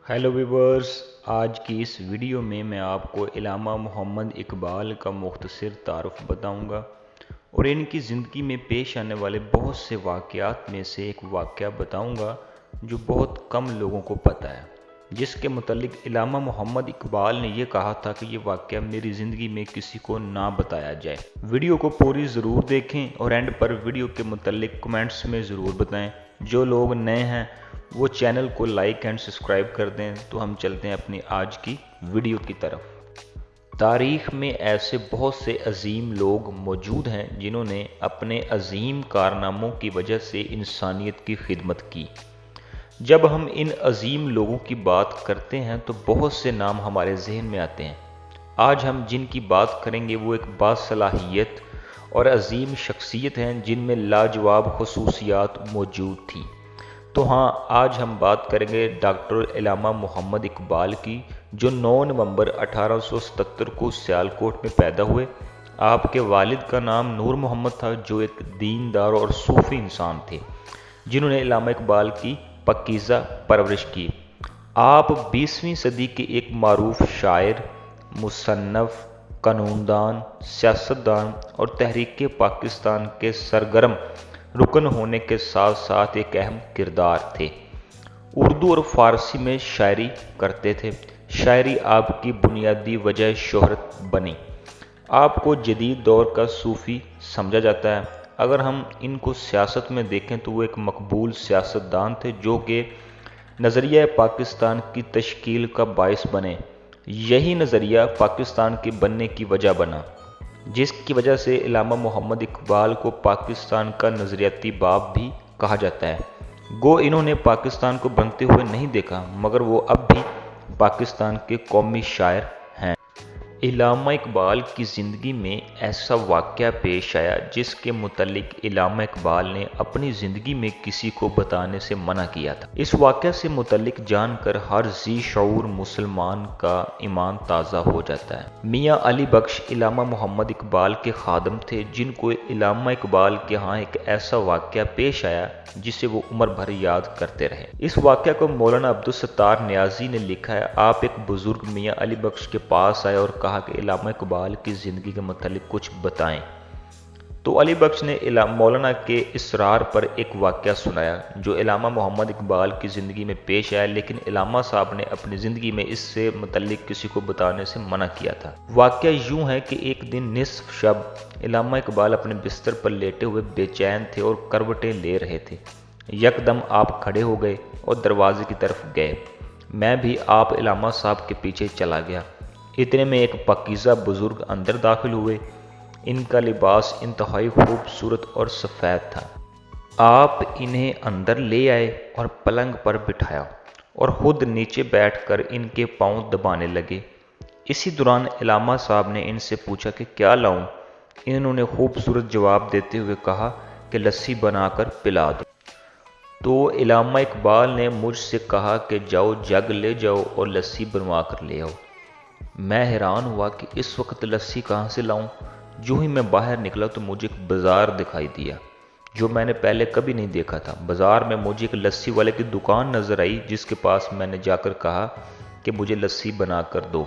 Hello viewers. आज की इस वीडियो में मैं आपको इलामा मोहम्मद इकबाल का मुख्तसर तारुफ बताऊंगा और इनकी ज़िंदगी में पेश आने वाले बहुत से वाक़यात में से एक वाक़या बताऊंगा जो बहुत कम लोगों को पता है, जिसके मुतल्लिक इलामा मोहम्मद इकबाल ने यह कहा था कि ये वाक़या मेरी ज़िंदगी में किसी को ना बताया जाए। वीडियो को पूरी ज़रूर देखें और एंड पर वीडियो के मुतल्लिक कमेंट्स में ज़रूर बताएं। जो लोग नए हैं वो चैनल को लाइक एंड सब्सक्राइब कर दें। तो हम चलते हैं अपनी आज की वीडियो की तरफ। तारीख़ में ऐसे बहुत से अजीम लोग मौजूद हैं जिन्होंने अपने अजीम कारनामों की वजह से इंसानियत की खिदमत की। जब हम इन अजीम लोगों की बात करते हैं तो बहुत से नाम हमारे जहन में आते हैं। आज हम जिनकी बात करेंगे वो एक बासलाहियत और अजीम शख्सियत हैं जिनमें लाजवाब खसूसियात मौजूद थी। तो हाँ, आज हम बात करेंगे डॉक्टर इलामा मोहम्मद इकबाल की, जो 9 नवंबर 1877 को सियालकोट में पैदा हुए। आपके वालिद का नाम नूर मोहम्मद था, जो एक दीनदार और सूफी इंसान थे जिन्होंने इलामा इकबाल की पकीज़ा परवरिश की। आप 20वीं सदी के एक मारूफ शायर, मुसन्नफ़, कानूनदान, सियासतदान और तहरीक पाकिस्तान के सरगर्म रुकन होने के साथ साथ एक अहम किरदार थे। उर्दू और फ़ारसी में शायरी करते थे। शायरी आपकी बुनियादी वजह शोहरत बनी। आपको जदीद दौर का सूफ़ी समझा जाता है। अगर हम इनको सियासत में देखें तो वो एक मकबूल सियासतदान थे जो कि नज़रिया पाकिस्तान की तश्कील का बायस बने। यही नज़रिया पाकिस्तान के बनने की वजह बना, जिसकी वजह से इलामा मोहम्मद इकबाल को पाकिस्तान का नज़रियाती बाप भी कहा जाता है। गो इन्होंने पाकिस्तान को बनते हुए नहीं देखा, मगर वो अब भी पाकिस्तान के कौमी शायर हैं। इलामा इकबाल की ज़िंदगी में ऐसा वाक़या पेश आया जिसके मुतल्लिक इलामा इकबाल ने अपनी ज़िंदगी में किसी को बताने से मना किया था। इस वाक़या से मुतल्लिक जानकर हर जी शऊर मुसलमान का ईमान ताज़ा हो जाता है। मियाँ अली बख्श इलामा मोहम्मद इकबाल के खादम थे, जिनको इलामा इकबाल के यहाँ एक ऐसा वाक़या पेश आया जिसे वो उम्र भर याद करते रहे। इस वाक़या को मौलाना अब्दुल सत्तार नियाज़ी ने लिखा है। आप एक बुज़ुर्ग मियाँ अली बख्श के पास आए और कहा कि इलामा इकबाल की ज़िंदगी के मुतालिक कुछ बताएं। तो अली बख्श ने मौलाना के इसरार पर एक वाक़या सुनाया जो इलामा मोहम्मद इकबाल की ज़िंदगी में पेश आया, लेकिन इलामा साहब ने अपनी ज़िंदगी में इससे मुतल्लिक किसी को बताने से मना किया था। वाक़या यूँ है कि एक दिन निस्फ शब इलामा इकबाल अपने बिस्तर पर लेटे हुए बेचैन थे और करवटें ले रहे थे। यकदम आप खड़े हो गए और दरवाजे की तरफ गए। मैं भी आप इलामा साहब के पीछे चला गया। इतने में एक पाकीज़ा बुज़ुर्ग अंदर दाखिल हुए। इनका लिबास इंतहाई खूबसूरत और सफ़ेद था। आप इन्हें अंदर ले आए और पलंग पर बिठाया और ख़ुद नीचे बैठकर इनके पाँव दबाने लगे। इसी दौरान इलामा साहब ने इनसे पूछा कि क्या लाऊं? इन्होंने खूबसूरत जवाब देते हुए कहा कि लस्सी बनाकर पिला दो। तो इलामा इकबाल ने मुझसे कहा कि जाओ जग ले जाओ और लस्सी बनवा कर ले आओ। मैं हैरान हुआ कि इस वक्त लस्सी कहाँ से लाऊं। जो ही मैं बाहर निकला तो मुझे एक बाज़ार दिखाई दिया जो मैंने पहले कभी नहीं देखा था। बाज़ार में मुझे एक लस्सी वाले की दुकान नज़र आई, जिसके पास मैंने जाकर कहा कि मुझे लस्सी बना कर दो।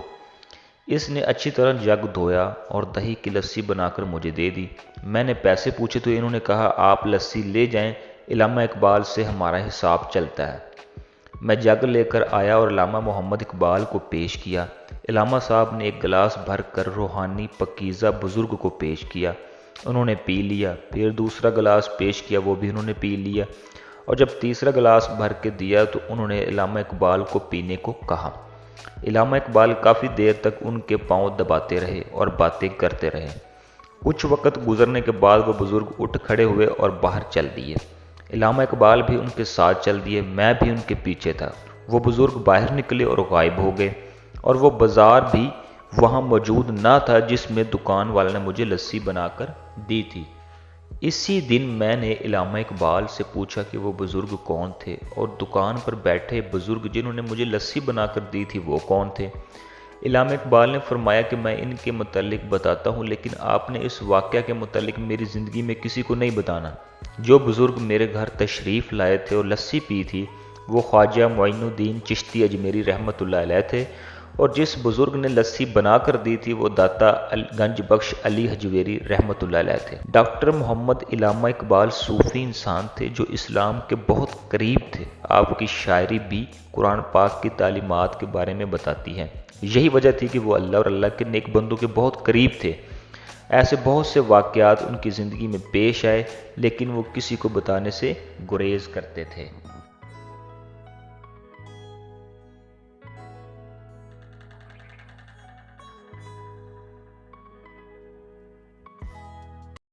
इसने अच्छी तरह जग धोया और दही की लस्सी बनाकर मुझे दे दी। मैंने पैसे पूछे तो इन्होंने कहा आप लस्सी ले जाएं, इलामा इकबाल से हमारा हिसाब चलता है। मैं जग लेकर आया और इलामा मोहम्मद इकबाल को पेश किया। इलामा साहब ने एक गिलास भर कर रूहानी पकीज़ा बुज़ुर्ग को पेश किया। उन्होंने पी लिया। फिर दूसरा गिलास पेश किया, वो भी उन्होंने पी लिया। और जब तीसरा गिलास भर के दिया तो उन्होंने इलामा इकबाल को पीने को कहा। इलामा इकबाल काफ़ी देर तक उनके पाँव दबाते रहे और बातें करते रहे। कुछ वक्त गुजरने के बाद वो बुज़ुर्ग उठ खड़े हुए और बाहर चल दिए। इलामा इकबाल भी उनके साथ चल दिए। मैं भी उनके पीछे था। वो बुज़ुर्ग बाहर निकले और गायब हो गए और वो बाज़ार भी वहाँ मौजूद ना था जिसमें दुकान वाले ने मुझे लस्सी बनाकर दी थी। इसी दिन मैंने इलामा इकबाल से पूछा कि वो बुज़ुर्ग कौन थे और दुकान पर बैठे बुज़ुर्ग जिन्होंने मुझे लस्सी बनाकर दी थी वो कौन थे। इलामा इकबाल ने फरमाया कि मैं इनके मुतल्लिक बताता हूँ, लेकिन आपने इस वाक़या के मुतल्लिक मेरी ज़िंदगी में किसी को नहीं बताना। जो बुज़ुर्ग मेरे घर तशरीफ़ लाए थे और लस्सी पी थी وہ خواجہ معین الدین چشتی اجمیری رحمۃ اللہ علیہ تھے، اور جس بزرگ نے لسی بنا کر دی تھی وہ داتا گنج بخش علی حجویری رحمۃ اللہ علیہ تھے۔ ڈاکٹر محمد علامہ اقبال صوفی انسان تھے جو اسلام کے بہت قریب تھے۔ آپ کی شاعری بھی قرآن پاک کی تعلیمات کے بارے میں بتاتی ہے۔ یہی وجہ تھی کہ وہ اللہ اور اللہ کے نیک بندوں کے بہت قریب تھے۔ ایسے بہت سے واقعات ان کی زندگی میں پیش آئے، لیکن وہ کسی کو بتانے سے گریز کرتے تھے۔